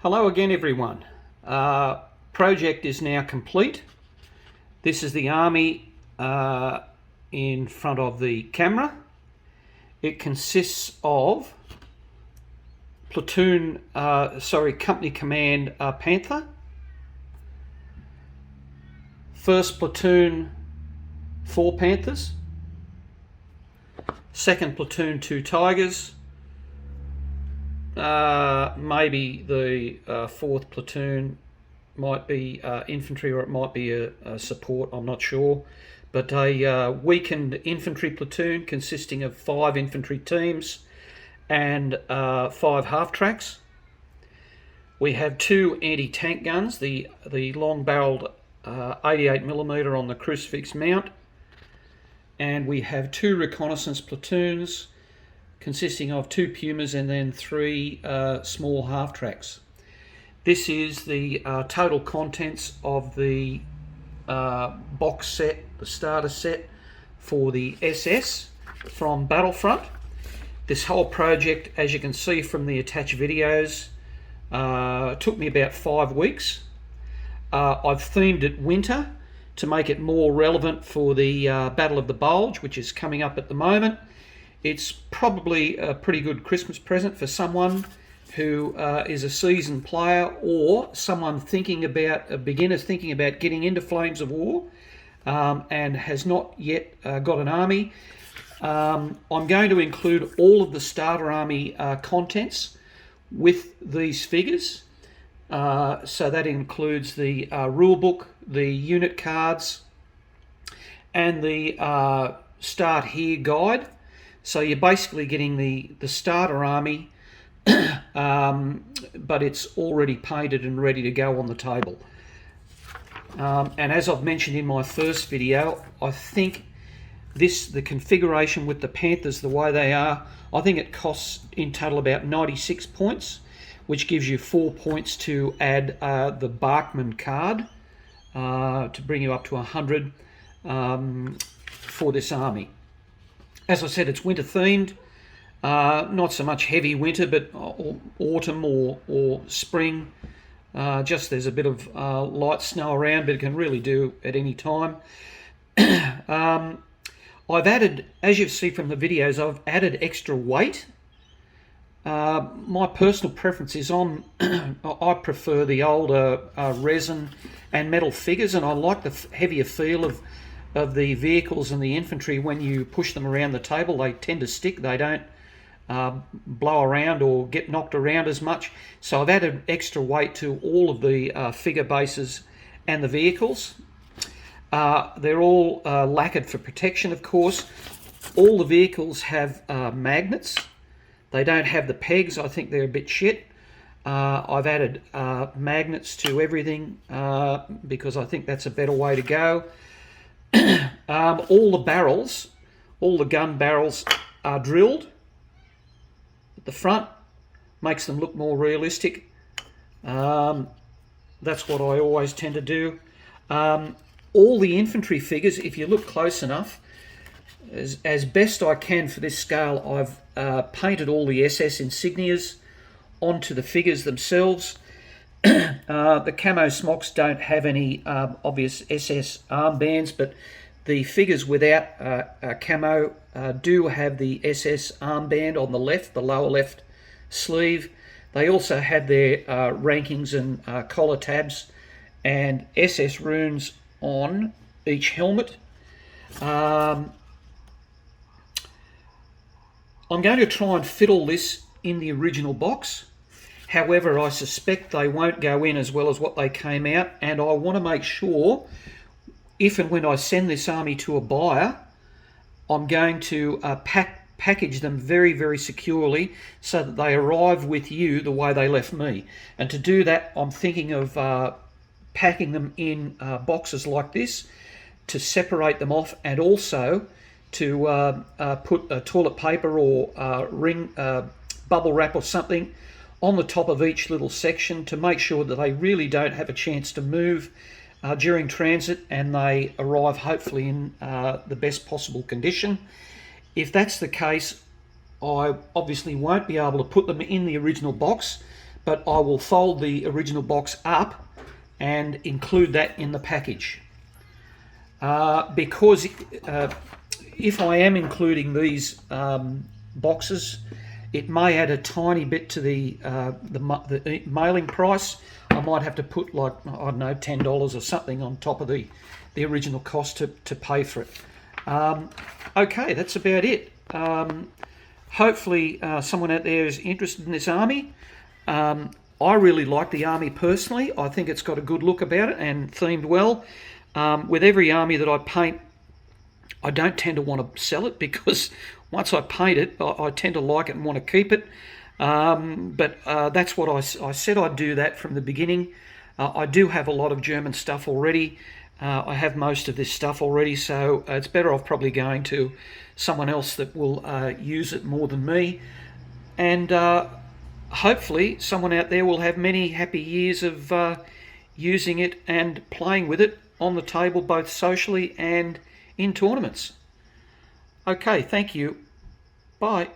Hello again, everyone. Project is now complete. This is the army in front of the camera. It consists of company command Panther, first platoon 4 Panthers, second platoon 2 Tigers, maybe the fourth platoon might be infantry, or it might be a support, I'm not sure, but a weakened infantry platoon consisting of 5 infantry teams and 5 half-tracks. We have 2 anti-tank guns, the long-barreled 88mm on the Crucifix mount, and we have 2 reconnaissance platoons consisting of 2 Pumas and then 3 small half-tracks. This is the total contents of the box set, the starter set for the SS from Battlefront. This whole project, as you can see from the attached videos, took me about 5 weeks. I've themed it winter to make it more relevant for the Battle of the Bulge, which is coming up at the moment. It's probably a pretty good Christmas present for someone who is a seasoned player, or someone thinking about, a beginner thinking about getting into Flames of War and has not yet got an army. I'm going to include all of the starter army contents with these figures. So that includes the rule book, the unit cards, and the Start Here guide. So you're basically getting the starter army, but it's already painted and ready to go on the table. And as I've mentioned in my first video, I think the configuration with the Panthers, the way they are, I think it costs in total about 96 points, which gives you 4 points to add the Barkman card to bring you up to 100 for this army. As I said, it's winter themed, not so much heavy winter, but autumn or spring. Just there's a bit of light snow around, but it can really do at any time. I've added, as you see from the videos, I've added extra weight. My personal preference is on, I prefer the older resin and metal figures, and I like the heavier feel of the vehicles and the infantry. When you push them around the table, they tend to stick. They don't blow around or get knocked around as much. So I've added extra weight to all of the figure bases and the vehicles. They're all lacquered for protection, of course. All the vehicles have magnets. They don't have the pegs. I think they're a bit shit. I've added magnets to everything because I think that's a better way to go. All the barrels, all the gun barrels are drilled at the front, makes them look more realistic. That's what I always tend to do. All the infantry figures, if you look close enough, as best I can for this scale, I've painted all the SS insignias onto the figures themselves. The camo smocks don't have any obvious SS armbands, but the figures without camo do have the SS armband on the left, the lower left sleeve. They also have their rankings and collar tabs and SS runes on each helmet. I'm going to try and fit all this in the original box. However, I suspect they won't go in as well as what they came out, and I want to make sure, if and when I send this army to a buyer, I'm going to package them very, very securely so that they arrive with you the way they left me. And to do that, I'm thinking of packing them in boxes like this to separate them off, and also to put toilet paper or bubble wrap or something on the top of each little section to make sure that they really don't have a chance to move during transit, and they arrive hopefully in the best possible condition. If that's the case, I obviously won't be able to put them in the original box, but I will fold the original box up and include that in the package. Because if I am including these boxes, it may add a tiny bit to the mailing price. I might have to put, like, I don't know, $10 or something on top of the original cost to pay for it. Okay, that's about it. Hopefully someone out there is interested in this army. I really like the army personally. I think it's got a good look about it and themed well. With every army that I paint, I don't tend to want to sell it, because once I paint it, I tend to like it and want to keep it. But that's what I said I'd do that from the beginning. I do have a lot of German stuff already. I have most of this stuff already, so it's better off probably going to someone else that will use it more than me. And hopefully someone out there will have many happy years of using it and playing with it on the table, both socially and in tournaments. Okay, thank you. Bye.